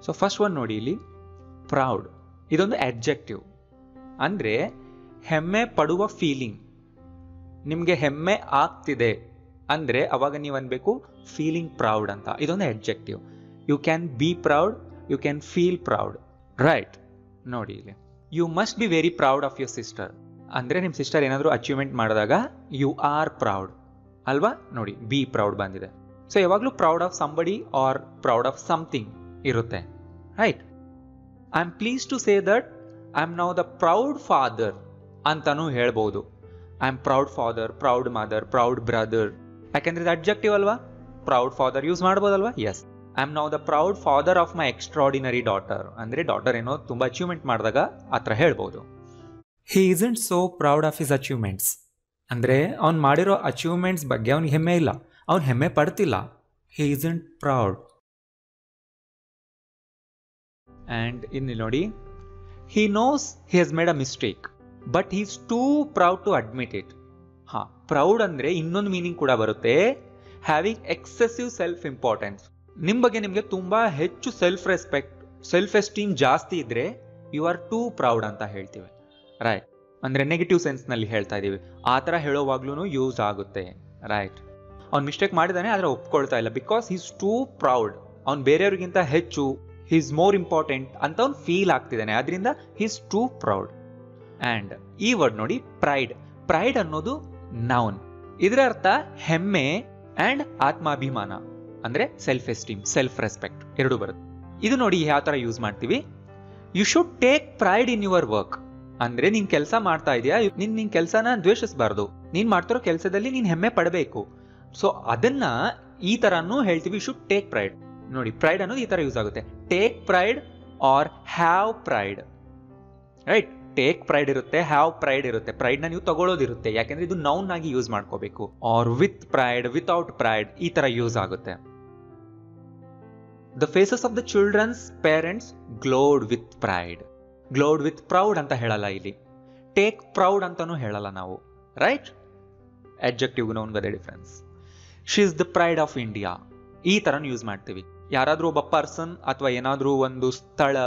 So first one ನೋಡಿ ಇಲ್ಲಿ, proud. ಇದೊಂದು ಅಡ್ಜೆಕ್ಟಿವ್, ಅಂದರೆ ಹೆಮ್ಮೆ ಪಡುವ ಫೀಲಿಂಗ್. ನಿಮಗೆ ಹೆಮ್ಮೆ ಆಗ್ತಿದೆ ಅಂದರೆ ಅವಾಗ ನೀವು ಅನ್ಬೇಕು ಫೀಲಿಂಗ್ ಪ್ರೌಡ್ ಅಂತ. ಇದೊಂದು adjective. You can be proud, you can feel proud, right? ನೋಡಿ ಇಲ್ಲಿ, you must be very proud of your sister. ಅಂದರೆ ನಿಮ್ಮ ಸಿಸ್ಟರ್ ಏನಾದರೂ ಅಚೀವ್ಮೆಂಟ್ ಮಾಡಿದಾಗ ಯು ಆರ್ ಪ್ರೌಡ್ ಅಲ್ವಾ? ನೋಡಿ, ಬಿ ಪ್ರೌಡ್ ಬಂದಿದೆ. ಸೊ ಯಾವಾಗಲೂ proud of somebody or proud of something ಇರುತ್ತೆ, right? I am please to say that I am now the proud father ಅಂತಾನೂ ಹೇಳ್ಬೋದು. I am proud father, proud mother, proud brother. ಯಾಕೆಂದ್ರೆ ಇದು adjective ಅಲ್ವಾ? Proud father use ಮಾಡ್ಬೋದಲ್ವಾ? Yes. I am now the proud father of my extraordinary daughter. ಅಂದರೆ daughter ಏನೋ ತುಂಬ achievement ಮಾಡಿದಾಗ ಆ ಥರ ಹೇಳ್ಬೋದು. He isn't so proud of his achievements. ಅಂದರೆ ಅವ್ನು ಮಾಡಿರೋ ಅಚೀವ್ಮೆಂಟ್ಸ್ ಬಗ್ಗೆ ಅವ್ನಿಗೆ ಹೆಮ್ಮೆ ಇಲ್ಲ, ಅವ್ನು ಹೆಮ್ಮೆ ಪಡ್ತಿಲ್ಲ. He isn't proud. ಆ್ಯಂಡ್ ಇಲ್ಲಿ ನೋಡಿ, he knows he has made a mistake but he is too proud to admit it. ಹಾಂ, ಪ್ರೌಡ್ ಅಂದರೆ ಇನ್ನೊಂದು ಮೀನಿಂಗ್ ಕೂಡ ಬರುತ್ತೆ, ಹ್ಯಾವಿಂಗ್ ಎಕ್ಸೆಸಿವ್ ಸೆಲ್ಫ್ ಇಂಪಾರ್ಟೆನ್ಸ್. ನಿಮ್ಮ ಬಗ್ಗೆ ನಿಮಗೆ ತುಂಬ ಹೆಚ್ಚು ಸೆಲ್ಫ್ ರೆಸ್ಪೆಕ್ಟ್, ಸೆಲ್ಫ್ ಎಸ್ಟೀಮ್ ಜಾಸ್ತಿ ಇದ್ದರೆ ಯು ಆರ್ ಟೂ ಪ್ರೌಡ್ ಅಂತ ಹೇಳ್ತೀವಿ, ರೈಟ್? ಅಂದರೆ ನೆಗೆಟಿವ್ ಸೆನ್ಸ್ನಲ್ಲಿ ಹೇಳ್ತಾ ಇದ್ದೀವಿ. ಆ ಥರ ಹೇಳೋವಾಗ್ಲೂ ಯೂಸ್ ಆಗುತ್ತೆ, ರೈಟ್? ಅವ್ನು ಮಿಸ್ಟೇಕ್ ಮಾಡಿದ್ದಾನೆ ಆದರೆ ಒಪ್ಕೊಳ್ತಾ ಇಲ್ಲ, because he is too proud. ಅವ್ನು ಬೇರೆಯವ್ರಿಗಿಂತ ಹೆಚ್ಚು, ಹಿ ಈಸ್ ಮೋರ್ ಇಂಪಾರ್ಟೆಂಟ್ ಅಂತ ಅವ್ನು ಫೀಲ್ ಆಗ್ತಿದ್ದಾನೆ, ಅದರಿಂದ ಹಿ ಈಸ್ ಟೂ ಪ್ರೌಡ್. ಆ್ಯಂಡ್ ಈ ವರ್ಡ್ ನೋಡಿ, ಪ್ರೈಡ್. ಪ್ರೈಡ್ ಅನ್ನೋದು ನೌನ್. ಇದರ ಅರ್ಥ ಹೆಮ್ಮೆ ಆ್ಯಂಡ್ ಆತ್ಮಾಭಿಮಾನ, ಅಂದರೆ ಸೆಲ್ಫ್ ಎಸ್ಟೀಮ್, ಸೆಲ್ಫ್ ರೆಸ್ಪೆಕ್ಟ್ ಎರಡೂ ಬರುತ್ತೆ. ಇದು ನೋಡಿ ಯಾವ ಥರ ಯೂಸ್ ಮಾಡ್ತೀವಿ. You should take pride in your work. ಅಂದರೆ ನೀನು ಕೆಲಸ ಮಾಡ್ತಾ ಇದೆಯಾ, ನಿನ್ನ ಕೆಲಸನ ದ್ವೇಷಿಸಬಾರ್ದು, ನೀನು ಮಾಡ್ತಿರೋ ಕೆಲಸದಲ್ಲಿ ನೀನು ಹೆಮ್ಮೆ ಪಡಬೇಕು. ಸೊ ಅದನ್ನ ಈ ಥರನೂ ಹೇಳ್ತೀವಿ, ಯು ಶುಡ್ ಟೇಕ್ ಪ್ರೈಡ್. ನೋಡಿ, ಪ್ರೈಡ್ ಅನ್ನೋದು ಈ ಥರ ಯೂಸ್ ಆಗುತ್ತೆ, take pride or have pride, right? Take pride ಇರುತ್ತೆ, ಹ್ಯಾವ್ ಪ್ರೈಡ್ ಇರುತ್ತೆ. ಪ್ರೈಡ್ನ ನೀವು ತಗೊಳ್ಳೋದಿರುತ್ತೆ, ಯಾಕೆಂದ್ರೆ ಇದು ನೌನ್ ಆಗಿ ಯೂಸ್ ಮಾಡ್ಕೋಬೇಕು. Or with pride, without pride, ಈ ತರ ಯೂಸ್ ಆಗುತ್ತೆ. The faces of the children's parents glowed with pride. Glowed with proud ಅಂತ ಹೇಳಲ್ಲ ಇಲ್ಲಿ, ಟೇಕ್ ಪ್ರೌಡ್ ಅಂತಾನೂ ಹೇಳಲ್ಲ ನಾವು, ರೈಟ್? ಅಡ್ಜೆಕ್ಟಿವ್ ನೌನ್ಗದೇ difference. She is the pride of India, ಈ ಥರನೂ ಯೂಸ್ ಮಾಡ್ತೀವಿ. ಯಾರಾದರೂ ಒಬ್ಬ ಪರ್ಸನ್ ಅಥವಾ ಏನಾದರೂ ಒಂದು ಸ್ಥಳ,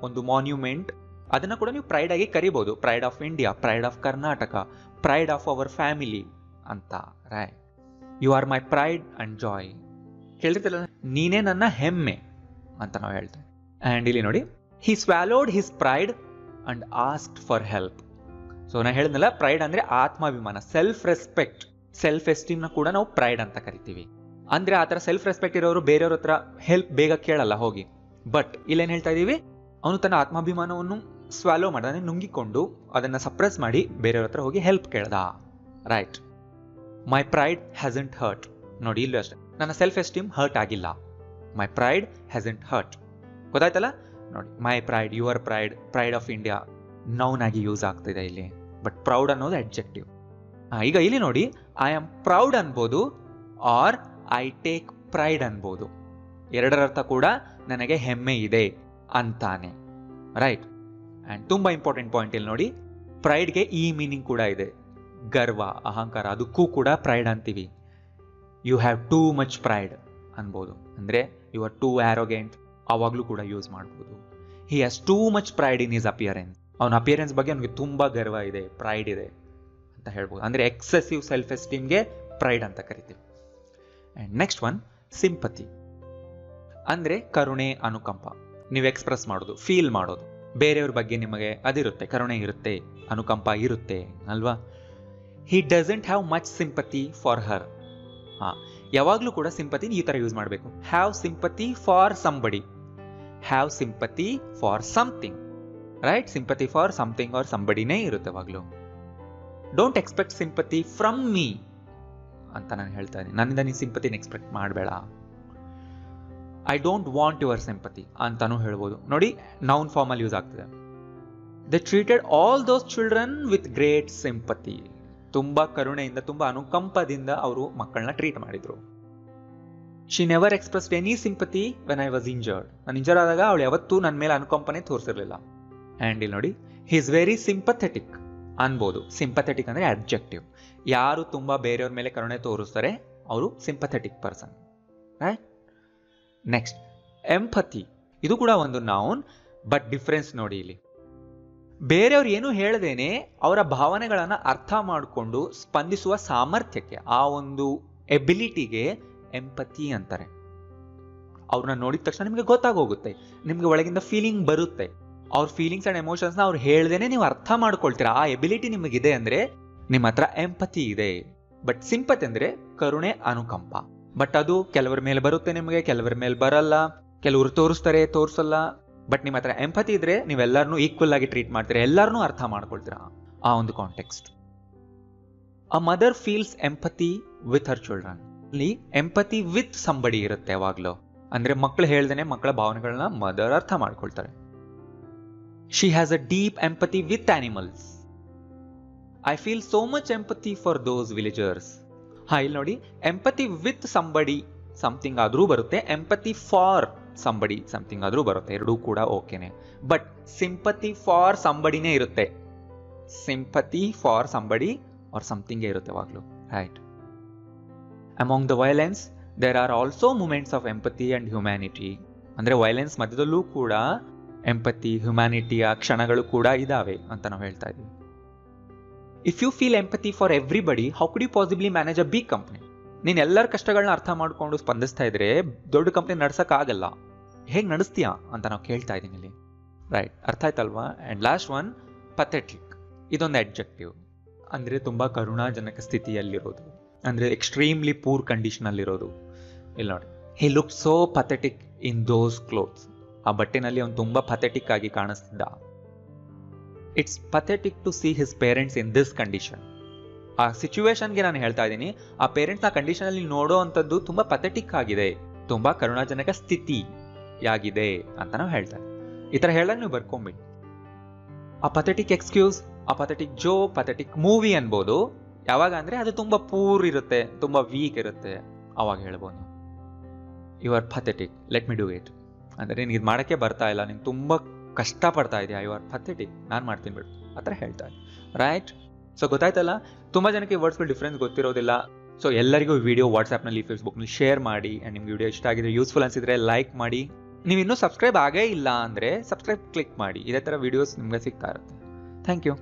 ಒಂದು ಮಾನ್ಯುಮೆಂಟ್, ಅದನ್ನ ಕೂಡ ನೀವು ಪ್ರೈಡ್ ಆಗಿ ಕರಿಬಹುದು. Pride of India, pride of Karnataka, pride of our family ಅಂತ, right? You are my pride and joy. ಕೇಳಿರ್ತಿಲ್ಲ, ನೀನೇ ನನ್ನ ಹೆಮ್ಮೆ ಅಂತ ನಾವು ಹೇಳ್ತೇವೆ. ಆ್ಯಂಡ್ ಇಲ್ಲಿ ನೋಡಿ, he swallowed his pride and asked for help. So ನಾನು ಹೇಳಿದ್ನಲ್ಲ, ಪ್ರೈಡ್ ಅಂದರೆ ಆತ್ಮಾಭಿಮಾನ, ಸೆಲ್ಫ್ ರೆಸ್ಪೆಕ್ಟ್, ಸೆಲ್ಫ್ ಎಸ್ಟೀಮ್ನ ಕೂಡ ನಾವು ಪ್ರೈಡ್ ಅಂತ ಕರಿತೀವಿ. ಅಂದರೆ ಆ ಥರ ಸೆಲ್ಫ್ ರೆಸ್ಪೆಕ್ಟ್ ಇರೋರು ಬೇರೆಯವ್ರ ಹತ್ರ ಹೆಲ್ಪ್ ಬೇಗ ಕೇಳಲ್ಲ ಹೋಗಿ. ಬಟ್ ಇಲ್ಲೇನು ಹೇಳ್ತಾ ಇದ್ದೀವಿ, ಅವನು ತನ್ನ ಆತ್ಮಾಭಿಮಾನವನ್ನು ಸ್ವ್ಯಾಲೋ ಮಾಡ, ನುಂಗಿಕೊಂಡು ಅದನ್ನು ಸಪ್ರೆಸ್ ಮಾಡಿ ಬೇರೆಯವ್ರ ಹತ್ರ ಹೋಗಿ ಹೆಲ್ಪ್ ಕೇಳ್ದ, ರೈಟ್? ಮೈ ಪ್ರೈಡ್ ಹ್ಯಾಸಂಟ್ ಹರ್ಟ್. ನೋಡಿ ಇಲ್ಲೂ ಅಷ್ಟೇ, ನನ್ನ ಸೆಲ್ಫ್ ಎಸ್ಟೀಮ್ ಹರ್ಟ್ ಆಗಿಲ್ಲ. ಮೈ ಪ್ರೈಡ್ ಹ್ಯಾಸಂಟ್ ಹರ್ಟ್, ಗೊತ್ತಾಯ್ತಲ್ಲ? ನೋಡಿ, my pride, your pride, pride of India noun ಆಗಿ ಯೂಸ್ ಆಗ್ತಿದೆ ಇಲ್ಲಿ, ಬಟ್ ಪ್ರೌಡ್ ಅನ್ನೋದು ಅಡ್ಜೆಕ್ಟಿವ್. ಈಗ ಇಲ್ಲಿ ನೋಡಿ, ಐ ಆಮ್ ಪ್ರೌಡ್ ಅನ್ಬೋದು ಆರ್ ಐ ಟೇಕ್ ಪ್ರೈಡ್ ಅನ್ಬೋದು. ಎರಡರ ಅರ್ಥ ಕೂಡ ನನಗೆ ಹೆಮ್ಮೆ ಇದೆ ಅಂತಾನೆ, ರೈಟ್? ಆ್ಯಂಡ್ ತುಂಬ ಇಂಪಾರ್ಟೆಂಟ್ ಪಾಯಿಂಟ್ ಇಲ್ಲಿ ನೋಡಿ, ಪ್ರೈಡ್ಗೆ ಈ ಮೀನಿಂಗ್ ಕೂಡ ಇದೆ, ಗರ್ವ, ಅಹಂಕಾರ, ಅದಕ್ಕೂ ಕೂಡ ಪ್ರೈಡ್ ಅಂತೀವಿ. You have too much pride ಅನ್ಬೋದು, ಅಂದರೆ ಯು ಆರ್ ಟೂ ಆ್ಯರೋಗೆಂಟ್, ಅವಾಗಲೂ ಕೂಡ ಯೂಸ್ ಮಾಡ್ಬೋದು. He has too much pride in his appearance. ಅವನ ಅಪಿಯರೆನ್ಸ್ ಬಗ್ಗೆ ಅವನಿಗೆ ತುಂಬ ಗರ್ವ ಇದೆ, ಪ್ರೈಡ್ ಇದೆ ಅಂತ ಹೇಳ್ಬೋದು. ಅಂದರೆ ಎಕ್ಸೆಸಿವ್ ಸೆಲ್ಫ್ ಎಸ್ಟೀಮ್ಗೆ ಪ್ರೈಡ್ ಅಂತ ಕರಿತೀವಿ. And next one, sympathy. ಅಂದರೆ ಕರುಣೆ, ಅನುಕಂಪ, ನೀವು ಎಕ್ಸ್ಪ್ರೆಸ್ ಮಾಡೋದು, ಫೀಲ್ ಮಾಡೋದು. ಬೇರೆಯವ್ರ ಬಗ್ಗೆ ನಿಮಗೆ ಅದಿರುತ್ತೆ, ಕರುಣೆ ಇರುತ್ತೆ, ಅನುಕಂಪ ಇರುತ್ತೆ ಅಲ್ವಾ? He doesn't have much sympathy for her. ಹಾಂ, ಯಾವಾಗಲೂ ಕೂಡ ಸಿಂಪತಿ ಈ ಥರ ಯೂಸ್ ಮಾಡಬೇಕು. Have sympathy for somebody, have sympathy for something, right? Sympathy for something or ಸಂಬಡಿನೇ ಇರುತ್ತೆ ಯಾವಾಗಲೂ. Don't expect sympathy from me ಅಂತ ನಾನು ಹೇಳ್ತಾ ಇದ್ದೀನಿ, ನನ್ನಿಂದ ನೀನು ಸಿಂಪತಿನ ಎಕ್ಸ್ಪೆಕ್ಟ್ ಮಾಡಬೇಡ. I don't want your sympathy ಅಂತಾನೂ ಹೇಳ್ಬೋದು. ನೋಡಿ, ನೌನ್ ಫಾರ್ಮಲ್ಲಿ ಯೂಸ್ ಆಗ್ತಿದೆ. They treated all those children with great sympathy. ತುಂಬ ಕರುಣೆಯಿಂದ, ತುಂಬ ಅನುಕಂಪದಿಂದ ಅವರು ಮಕ್ಕಳನ್ನ ಟ್ರೀಟ್ ಮಾಡಿದ್ರು. She never expressed any sympathy when I was injured. ನಾನು ಇಂಜರ್ ಆದಾಗ ಅವಳು ಯಾವತ್ತೂ ನನ್ನ ಮೇಲೆ ಅನುಕಂಪನೆ ತೋರಿಸಿರ್ಲಿಲ್ಲ. ಆ್ಯಂಡ್ ಇಲ್ಲಿ ನೋಡಿ, ಹಿ ಇಸ್ ವೆರಿ ಸಿಂಪಥೆಟಿಕ್ ಅನ್ಬೋದು. ಸಿಂಪಥೆಟಿಕ್ ಅಂದರೆ ಅಡ್ಜೆಕ್ಟಿವ್. ಯಾರು ತುಂಬ ಬೇರೆಯವ್ರ ಮೇಲೆ ಕರುಣೆ ತೋರಿಸ್ತಾರೆ ಅವರು sympathetic person, right? Next, empathy. ಇದು ಕೂಡ ಒಂದು ನೌನ್, ಬಟ್ ಡಿಫ್ರೆನ್ಸ್ ನೋಡಿ ಇಲ್ಲಿ. ಬೇರೆಯವ್ರು ಏನು ಹೇಳದೇನೆ ಅವರ ಭಾವನೆಗಳನ್ನ ಅರ್ಥ ಮಾಡಿಕೊಂಡು ಸ್ಪಂದಿಸುವ ಸಾಮರ್ಥ್ಯಕ್ಕೆ, ಆ ಒಂದು ಎಬಿಲಿಟಿಗೆ ಎಂಪತಿ ಅಂತಾರೆ. ಅವ್ರನ್ನ ನೋಡಿದ ತಕ್ಷಣ ನಿಮ್ಗೆ ಗೊತ್ತಾಗೋಗುತ್ತೆ, ನಿಮ್ಗೆ ಒಳಗಿಂದ ಫೀಲಿಂಗ್ ಬರುತ್ತೆ. ಅವ್ರ ಫೀಲಿಂಗ್ಸ್ ಅಂಡ್ ಎಮೋಷನ್ಸ್ ಅವ್ರು ಹೇಳ್ದೇನೆ ನೀವು ಅರ್ಥ ಮಾಡ್ಕೊಳ್ತೀರಾ. ಆ ಎಬಿಲಿಟಿ ನಿಮಗಿದೆ ಅಂದ್ರೆ ನಿಮ್ಮ ಹತ್ರ ಎಂಪತಿ ಇದೆ. ಬಟ್ ಸಿಂಪತಿ ಅಂದ್ರೆ ಕರುಣೆ, ಅನುಕಂಪ. ಬಟ್ ಅದು ಕೆಲವರ ಮೇಲೆ ಬರುತ್ತೆ ನಿಮಗೆ, ಕೆಲವರ ಮೇಲೆ ಬರಲ್ಲ. ಕೆಲವರು ತೋರಿಸ್ತಾರೆ, ತೋರಿಸಲ್ಲ. ಬಟ್ ನಿಮ್ಮ ಹತ್ರ ಎಂಪತಿ ಇದ್ರೆ ನೀವೆಲ್ಲರನ್ನೂ ಈಕ್ವಲ್ ಆಗಿ ಟ್ರೀಟ್ ಮಾಡ್ತೀರಾ, ಎಲ್ಲರನ್ನೂ ಅರ್ಥ ಮಾಡ್ಕೊಳ್ತೀರಾ. ಆ ಒಂದು context. A mother feels empathy with her children. ಅಲ್ಲಿ ಎಂಪತಿ ವಿತ್ ಸಂಬಡಿ ಇರುತ್ತೆ ಯಾವಾಗ್ಲೂ. ಅಂದ್ರೆ ಮಕ್ಕಳು ಹೇಳ್ದೇನೆ ಮಕ್ಕಳ ಭಾವನೆಗಳನ್ನ ಮದರ್ ಅರ್ಥ ಮಾಡ್ಕೊಳ್ತಾರೆ. She has a deep empathy with animals. I feel so much empathy for those villagers. ಇಲ್ಲಿ ನೋಡಿ, ಎಂಪತಿ ವಿತ್ ಸಂಬಡಿ ಸಮಥಿಂಗ್ ಆದ್ರೂ ಬರುತ್ತೆ, ಎಂಪತಿ ಫಾರ್ ಸಂಬಡಿ ಸಮಥಿಂಗ್ ಆದ್ರೂ ಬರುತ್ತೆ, ಎರಡೂ ಕೂಡ ಓಕೆನೆ. ಬಟ್ ಸಿಂಪತಿ ಫಾರ್ ಸಂಬಡಿನೇ ಇರುತ್ತೆ. Sympathy for somebody or something ಇರುತ್ತೆ ಯಾವಾಗ್ಲೂ, right? Among the violence there are also moments of empathy and humanity. ಅಂದ್ರೆ ವೈಲೆನ್ಸ್ ಮಧ್ಯದಲ್ಲೂ ಕೂಡ ಎಂಪತಿ, ಹ್ಯುಮ್ಯಾನಿಟಿಯ ಕ್ಷಣಗಳು ಕೂಡ ಇದಾವೆ ಅಂತ ನಾವು ಹೇಳ್ತಾ ಇದ್ದೀವಿ. If you feel empathy for everybody, how could you possibly manage a big company? ನೀನ್ ಎಲ್ಲರ ಕಷ್ಟಗಳನ್ನ ಅರ್ಥ ಮಾಡ್ಕೊಂಡು ಸ್ಪಂದಿಸ್ತಾ ಇದ್ರೆ ದೊಡ್ಡ ಕಂಪ್ನಿ ನಡ್ಸಕ್ ಆಗಲ್ಲ. ಹೇಗ್ ನಡೆಸ್ತೀಯಾ ಅಂತ ನಾವು ಕೇಳ್ತಾ ಇದ್ದೀನಿ ಇಲ್ಲಿ, ರೈಟ್? ಅರ್ಥ ಆಯ್ತಲ್ವಾ? And last one, pathetic. ಇದೊಂದು ಅಡ್ಜೆಕ್ಟಿವ್. ಅಂದ್ರೆ ತುಂಬಾ ಕರುಣಾಜನಕ ಸ್ಥಿತಿಯಲ್ಲಿರೋದು, ಅಂದ್ರೆ ಎಕ್ಸ್ಟ್ರೀಮ್ಲಿ ಪೂರ್ ಕಂಡೀಷನ್ ಅಲ್ಲಿರೋದು. ಇಲ್ಲಿ ನೋಡಿ, he look so pathetic in those clothes. ಆ ಬಟ್ಟೆನಲ್ಲಿ ಅವನು ತುಂಬಾ ಪಥೆಟಿಕ್ ಆಗಿ ಕಾಣಿಸ್ತಿದ್ದ. It's pathetic to see his parents in this condition. ಆ ಸಿಚುವೇಶನ್ಗೆ ನಾನು ಹೇಳ್ತಾ ಇದ್ದೀನಿ, ಆ ಪೇರೆಂಟ್ಸ್ ಆ ಕಂಡೀಷನ್ ಅಲ್ಲಿ ನೋಡೋ ಅಂಥದ್ದು ತುಂಬಾ ಪಥೆಟಿಕ್ ಆಗಿದೆ, ತುಂಬಾ ಕರುಣಾಜನಕ ಸ್ಥಿತಿಯಾಗಿದೆ ಅಂತ ನಾವು ಹೇಳ್ತಾ ಇದ್ದೀವಿ. ಈ ತರ ಹೇಳಕ್ ನೀವು ಬರ್ಕೊಂಬಿಡಿ. ಆ ಪಥೆಟಿಕ್ ಎಕ್ಸ್ಕ್ಯೂಸ್, ಆ ಪಥೆಟಿಕ್ ಜೋಕ್, ಪಥೆಟಿಕ್ ಮೂವಿ ಅನ್ಬೋದು. ಯಾವಾಗ ಅಂದ್ರೆ ಅದು ತುಂಬಾ ಪೂರ್ ಇರುತ್ತೆ, ತುಂಬಾ ವೀಕ್ ಇರುತ್ತೆ, ಅವಾಗ ಹೇಳ್ಬೋದು you are pathetic, let me do it. ಅಂದ್ರೆ ನೀನು ಇದು ಮಾಡಕ್ಕೆ ಬರ್ತಾ ಇಲ್ಲ, ನೀನು ತುಂಬಾ ಕಷ್ಟ ಪಡ್ತಾ ಇದೆಯಾ, ಯು ಆರ್ ಪಥೆಟಿಕ್, ನಾನು ಮಾಡ್ತೀನಿ ಬಿಡು, ಆ ಥರ ಹೇಳ್ತಾ ಇದ್ದೀನಿ, ರೈಟ್? ಸೊ ಗೊತ್ತಾಯ್ತಲ್ಲ, ತುಂಬಾ ಜನಕ್ಕೆ ವರ್ಡ್ಸ್ಗಳು ಡಿಫ್ರೆನ್ಸ್ ಗೊತ್ತಿರೋದಿಲ್ಲ. ಸೊ ಎಲ್ಲರಿಗೂ ವಿಡಿಯೋ ವಾಟ್ಸ್ಆ್ಯಪ್ನಲ್ಲಿ, ಫೇಸ್ಬುಕ್ನಲ್ಲಿ ಶೇರ್ ಮಾಡಿ. ಆ್ಯಂಡ್ ನಿಮ್ಗೆ ವಿಡಿಯೋ ಇಷ್ಟ ಆಗಿದ್ರೆ, ಯೂಸ್ಫುಲ್ ಅನ್ಸಿದ್ರೆ ಲೈಕ್ ಮಾಡಿ. ನೀವು ಇನ್ನೂ ಸಬ್ಸ್ಕ್ರೈಬ್ ಆಗೇ ಇಲ್ಲ ಅಂದರೆ ಸಬ್ಸ್ಕ್ರೈಬ್ ಕ್ಲಿಕ್ ಮಾಡಿ. ಇದೇ ಥರ ವಿಡಿಯೋಸ್ ನಿಮಗೆ ಸಿಗ್ತಾ ಇರುತ್ತೆ. Thank you.